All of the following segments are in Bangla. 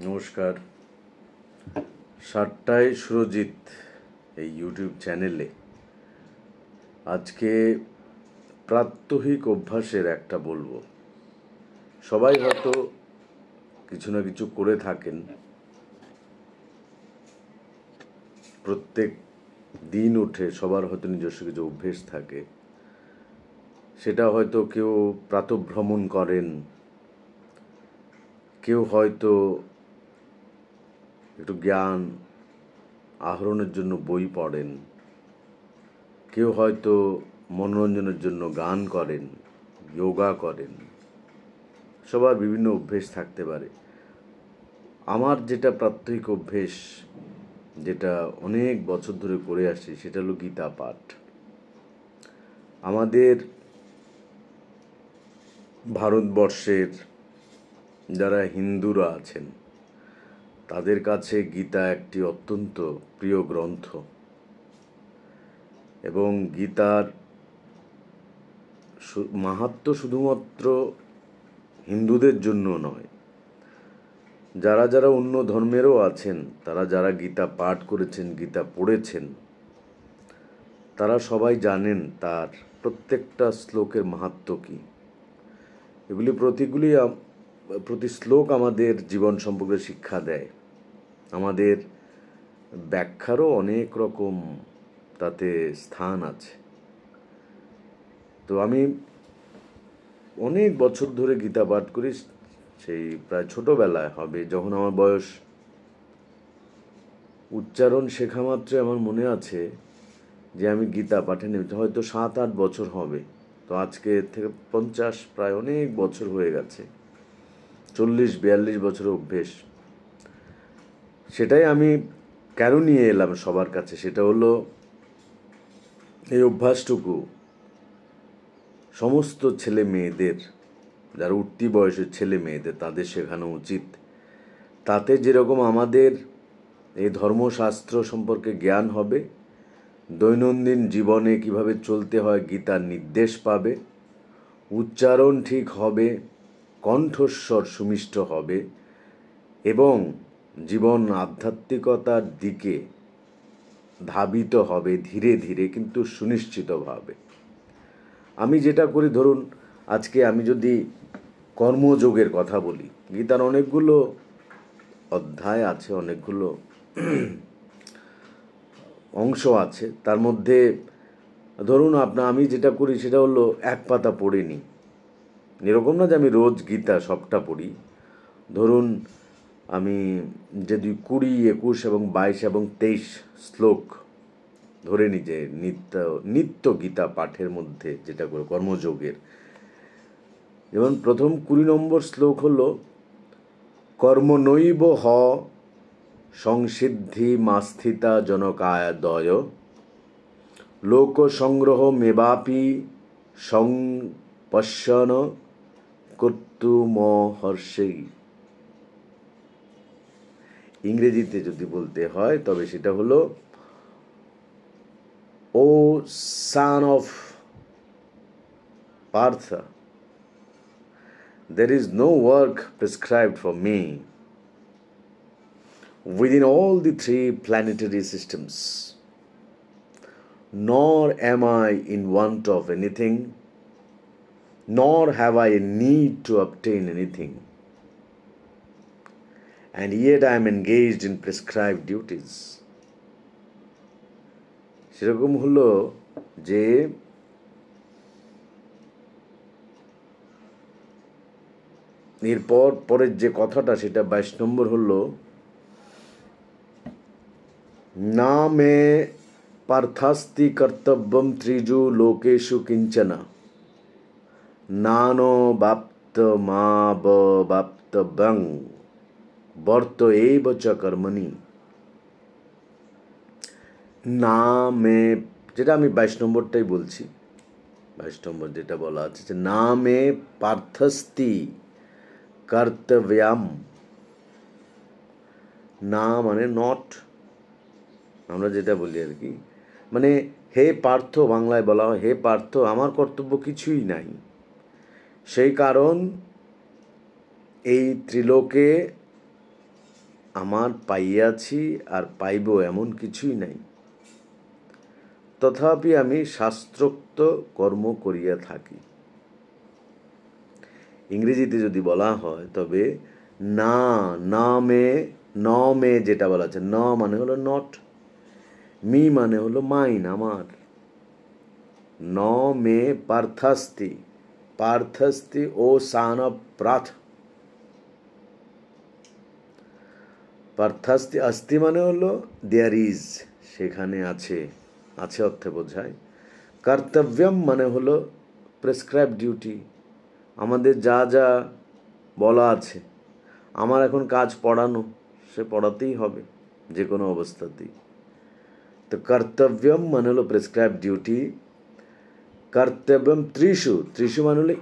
নমস্কার। সাতটায় সুরজিৎ এই ইউটিউব চ্যানেলে আজকে প্রাত্যহিক অভ্যাসের একটা বলবো। সবাই হয়তো কিছু না কিছু করে থাকেন, প্রত্যেক দিন উঠে সবার হয়তো নিজস্ব কিছু অভ্যেস থাকে। সেটা হয়তো কেউ প্রাতঃভ্রমণ করেন, কেউ হয়তো একটু জ্ঞান আহরণের জন্য বই পড়েন, কেউ হয়তো মনোরঞ্জনের জন্য গান করেন, যোগা করেন। সবার বিভিন্ন অভ্যেস থাকতে পারে। আমার যেটা প্রাত্যহিক অভ্যেস, যেটা অনেক বছর ধরে করে আসছি, সেটা হলো গীতা পাঠ। আমাদের ভারতবর্ষের যারা হিন্দুরা আছেন তাদের কাছে গীতা একটি অত্যন্ত প্রিয় গ্রন্থ, এবং গীতার মাহাত্ম্য শুধুমাত্র হিন্দুদের জন্য নয়, যারা যারা অন্য ধর্মেরও আছেন, তারা যারা গীতা পাঠ করেছেন, গীতা পড়েছেন, তারা সবাই জানেন তার প্রত্যেকটা শ্লোকের মাহাত্ম্য কী। প্রতি শ্লোক আমাদের জীবন সম্পর্কে শিক্ষা দেয়, আমাদের ব্যাখ্যারও অনেক রকম তাতে স্থান আছে। তো আমি অনেক বছর ধরে গীতা পাঠ করি, সেই প্রায় ছোটোবেলায় হবে, যখন আমার বয়স, উচ্চারণ শেখা মাত্রই আমার মনে আছে যে আমি গীতা পাঠে নেমেছি, হয়তো 7-8 বছর হবে। তো আজকে থেকে 50, প্রায় অনেক বছর হয়ে গেছে, 40-42 বছরের অভ্যেস। সেটাই আমি কেন নিয়ে এলাম সবার কাছে, সেটা হলো এই অভ্যাসটুকু সমস্ত ছেলে মেয়েদের, যারা উঠতি বয়সের ছেলে মেয়েদের, তাদের শেখানো উচিত। তাতে যেরকম আমাদের এই ধর্মশাস্ত্র সম্পর্কে জ্ঞান হবে, দৈনন্দিন জীবনে কিভাবে চলতে হয় গীতার নির্দেশ পাবে, উচ্চারণ ঠিক হবে, কণ্ঠস্বর সুমিষ্ট হবে, এবং জীবন আধ্যাত্মিকতার দিকে ধাবিত হবে ধীরে ধীরে, কিন্তু সুনিশ্চিতভাবে। আমি যেটা করি, ধরুন আজকে আমি যদি কর্মযোগের কথা বলি, গীতার অনেকগুলো অধ্যায় আছে, অনেকগুলো অংশ আছে, তার মধ্যে ধরুন আমি যেটা করি সেটা হলো এক পাতা পড়ে নিই। এরকম না যে আমি রোজ গীতা সবটা পড়ি। ধরুন আমি যদি 20, 21 এবং 22 এবং 23 শ্লোক ধরে নিই যে নিত্য গীতা পাঠের মধ্যে যেটা করে কর্মযোগের, যেমন প্রথম 20 নম্বর শ্লোক হলো কর্মনৈব হ সংসিদ্ধি মাস্থিতা জনকায়দয় লোক সংগ্রহ মেবাপি সংপশ্যন কর্তুমহর্ষেই। ইংরেজিতে যদি বলতে হয় তবে সেটা হলো, ও son of Partha, there is no work prescribed for me within all the 3 planetary systems, nor am I in want of anything, nor have I a need to obtain anything, and yet I am engaged in prescribed duties. সেরকম হলো যে এরপর পরের যে কথাটা, সেটা 22 নম্বর হলো, না মে পার্থাস্তি কর্তব্যম ত্রিজু লোকেষু কিঞ্চনা নানো বাপ্ত মা বাপ্তব্যং বর্ত এইব চ কর্মণি। না মে, যেটা আমি 22 নম্বরটাই বলছি, 22 নম্বর যেটা বলা আছে যে না মে পার্থস্তি কর্তব্যম। না মানে নট, আমরা যেটা বলি আর কি, মানে হে পার্থ, বাংলায় বলা হয় হে পার্থ, আমার কর্তব্য কিছুই নাই। সেই কারণ এই ত্রিলোকে আমার পাইয়াছি আর পাইব এমন কিছুই নাই, তথাপি আমি শাস্ত্রোক্ত কর্ম করিয়া থাকি। ইংরেজিতে যদি বলা হয় তবে না, না মে, ন মে যেটা বলা আছে, ন মানে হলো নট, মি মানে হলো মাইন, আমার। ন মে পার্থাস্তি, পার্থাস্তি ও সান অফ প্রাথ, পার্থাস্তি আস্তি মানে হলো দেয়ার ইজ, সেখানে আছে, আছে অর্থে বোঝায়। কর্তব্যম মানে হলো প্রেসক্রাইব ডিউটি, আমাদের যা যা বলা আছে। আমার এখন কাজ পড়ানো, সে পড়াতেই হবে যে কোনো অবস্থাতেই। তো কর্তব্যম মানে হলো প্রেসক্রাইব ডিউটি। কর্তব্যম ত্রিষু, ত্রিষু মানে হলো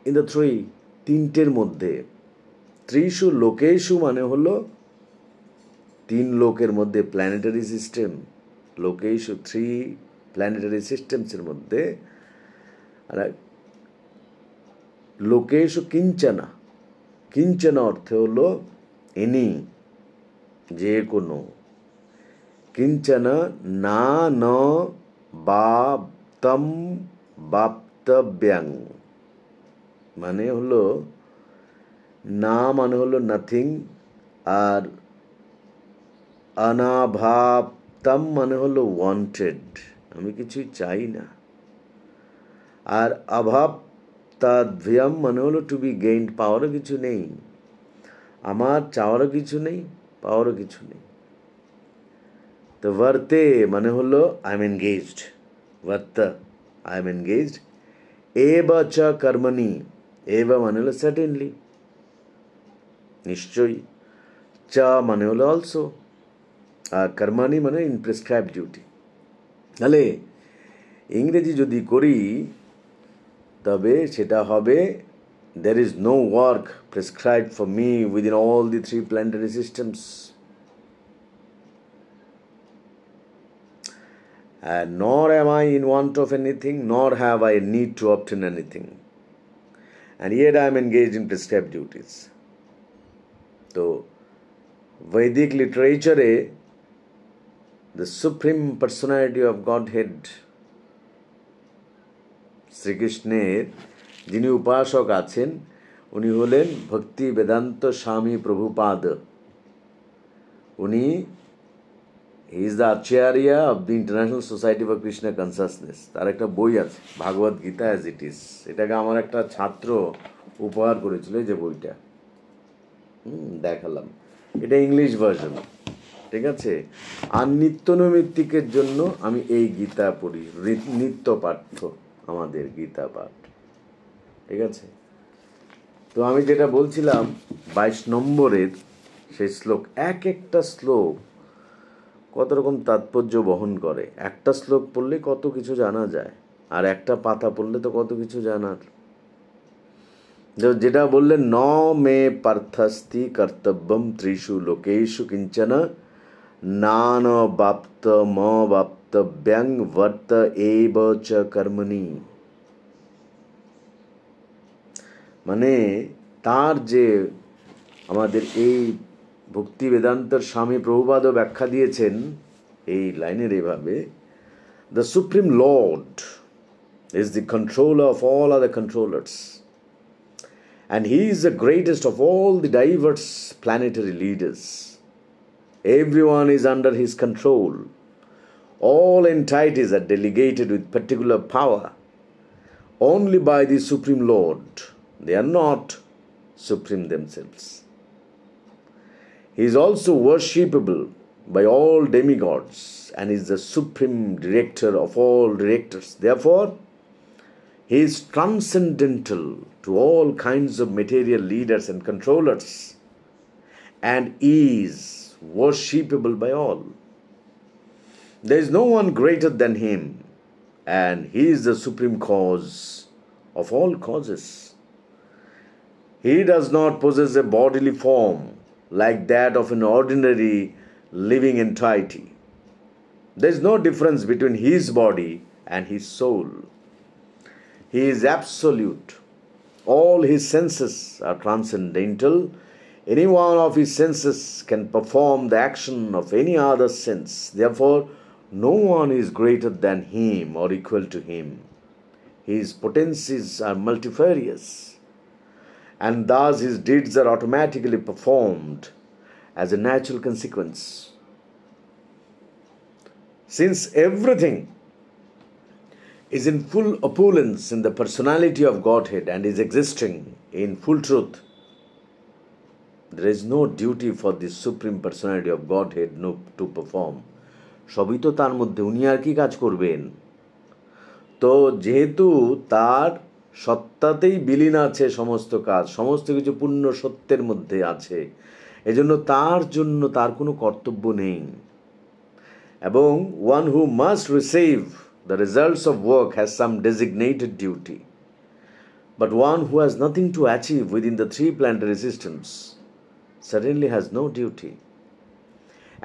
ইন দ্য থ্রি, তিনটের মধ্যে। ত্রিষু লোকেষু মানে হলো তিন লোকের মধ্যে, প্ল্যানেটারি সিস্টেম। লোকেষু থ্রি প্ল্যানেটারি সিস্টেমসের মধ্যে। আর লোকেষু কিঞ্চনা, কিঞ্চনা অর্থে হলো এনি, যে কোনো। কিঞ্চনা না ন বাপ্তম বাপ্তব্যাং মানে হলো না মানে হলো নাথিং, আর অনাভাপ্তম মানে হলো ওয়ান্টেড, আমি কিছুই চাই না। আর অভাপ্তাভ্যম মানে হলো টু বি গেইনড, পাওয়ারও কিছু নেই, আমার চাওয়ারও কিছু নেই, পাওয়ারও কিছু নেই। তো বর্তে মানে হলো আই এম এনগেজড, বর্ত আই এম এনগেজড। এব চ কর্মণি, এব মানে হলো সার্টেনলি, নিশ্চয়ই। চ মানে হলো অলসো, আর কর্মণি মানে ইন প্রেসক্রাইব ডিউটি। তাহলে ইংরেজি যদি করি তবে সেটা হবে there is no work prescribed for me within all the three planetary systems, and nor am I in want of anything, nor have I a need to obtain anything, and yet I am engaged in prescribed duties. So Vedic literature, the supreme personality of Godhead, শ্রীকৃষ্ণের যিনি উপাসক আছেন উনি হলেন ভক্তি বেদান্ত স্বামী প্রভুপাদ। উনি he is the Acharya of the international society for Krishna consciousness. তার একটা বই আছে ভাগবত গীতা অ্যাজ ইট ইজ, এটাকে আমার একটা ছাত্র উপহার করেছিল, এই যে বইটা দেখালাম, এটা ইংলিশ ভার্সন, ঠিক আছে। আর নিত্য নৈমিত্তিকের জন্য আমি এই গীতা পড়ি, নিত্য পাঠ্য আমাদের গীতা পাঠ, ঠিক আছে। তো আমি যেটা বলছিলাম 22 নম্বরের সেই শ্লোক, এক একটা শ্লোক কত রকম তাৎপর্য বহন করে। একটা শ্লোক পড়লে কত কিছু জানা যায়, আর একটা পাতা পড়লে তো কত কিছু জানার। যেটা বললেন ন মে পার্থাস্তি কর্তব্যম ত্রিষু লোকেষু কিঞ্চন নান বাপ্ত ম বাপ্তব্যাং বর্ত এব চ কর্মণি, মানে তার যে আমাদের এই ভক্তি বেদান্তর স্বামী প্রভুপাদও ব্যাখ্যা দিয়েছেন এই লাইনের এভাবে, the supreme Lord is the controller of all other controllers, and he is the greatest of all the diverse planetary leaders. Everyone is under his control. All entities are delegated with particular power only by the Supreme Lord. They are not supreme themselves. He is also worshipable by all demigods and is the supreme director of all directors. Therefore, he is transcendental to all kinds of material leaders and controllers and is worshipable by all. There is no one greater than him, and he is the supreme cause of all causes. He does not possess a bodily form like that of an ordinary living entity. There is no difference between his body and his soul. He is absolute. All his senses are transcendental. Any one of his senses can perform the action of any other sense. Therefore, no one is greater than him or equal to him. His potencies are multifarious, and thus his deeds are automatically performed as a natural consequence. Since everything is in full opulence in the personality of Godhead and is existing in full truth, there is no duty for the supreme personality of Godhead to perform. সবই তো তার মধ্যে, উনি আর কি কাজ করবেন? তো যেহেতু তার সত্তাতেই বিলীন আছে সমস্ত কাজ, সমস্ত কিছু পূর্ণ সত্যের মধ্যে আছে, এজন্য তার জন্য তার কোনো কর্তব্য নেই। এবং one who must receive the results of work has some designated duty, but one who has nothing to achieve within the three planetary systems certainly has no duty.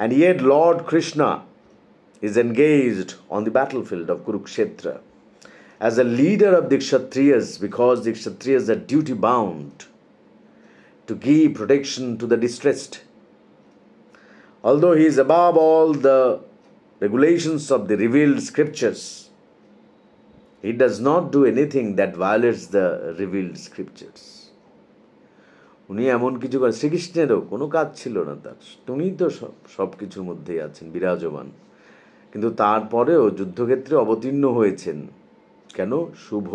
And yet Lord Krishna is engaged on the battlefield of Kurukshetra as a leader of the Kshatriyas, because the Kshatriyas are duty bound to give protection to the distressed. Although he is above all the regulations of the revealed scriptures, he does not do anything that violates the revealed scriptures. উনি এমন কিছু করেন, শ্রীকৃষ্ণেরও কোনো কাজ ছিল না তার, উনি তো সব কিছুর মধ্যেই আছেন বিরাজমান, কিন্তু তারপরেও যুদ্ধক্ষেত্রে অবতীর্ণ হয়েছেন কেন? শুভ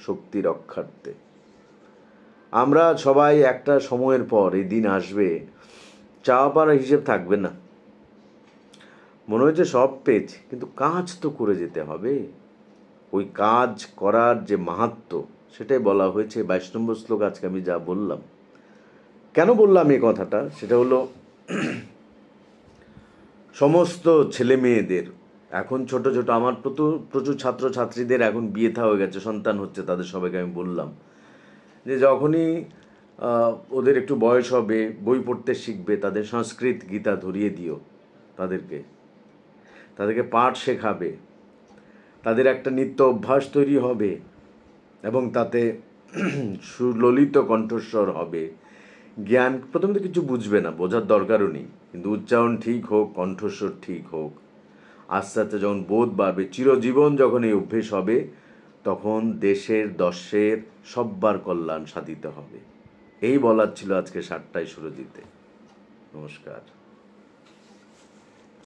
শক্তি রক্ষার্থে। আমরা সবাই একটা সময়ের পর এই দিন আসবে, চাওয়া পাওয়ার হিসেব থাকবে না, মনে হচ্ছে সব পেয়েছি, কিন্তু কাজ তো করে যেতে হবে। ওই কাজ করার যে মাহাত্ম্য, সেটাই বলা হয়েছে 22 নম্বর শ্লোক। আজকে আমি যা বললাম, কেন বললাম এই কথাটা, সেটা হলো সমস্ত ছেলে মেয়েদের এখন ছোট ছোট, আমার প্রচুর ছাত্রছাত্রীদের এখন বিয়ে থা হয়ে গেছে, সন্তান হচ্ছে, তাদের সবাইকে আমি বললাম যে যখনই ওদের একটু বয়স হবে, বই পড়তে শিখবে, তাদের সংস্কৃত গীতা ধরিয়ে দিও, তাদেরকে পাঠ শেখাবে, তাদের একটা নিত্য অভ্যাস তৈরি হবে এবং তাতে সুললিত কণ্ঠস্বর হবে। জ্ঞান প্রথমে তো কিছু বুঝবে না, বোঝার দরকারও নেই, কিন্তু উচ্চারণ ঠিক হোক, কণ্ঠস্বর ঠিক হোক, আস্তে আস্তে যখন বোধ বাড়বে, চিরজীবন যখন এই অভ্যেস হবে, তখন দেশের দশের সব্বার কল্যাণ সাধিত হবে। এই বলার ছিল আজকে 7টায় সুরজিতে। নমস্কার।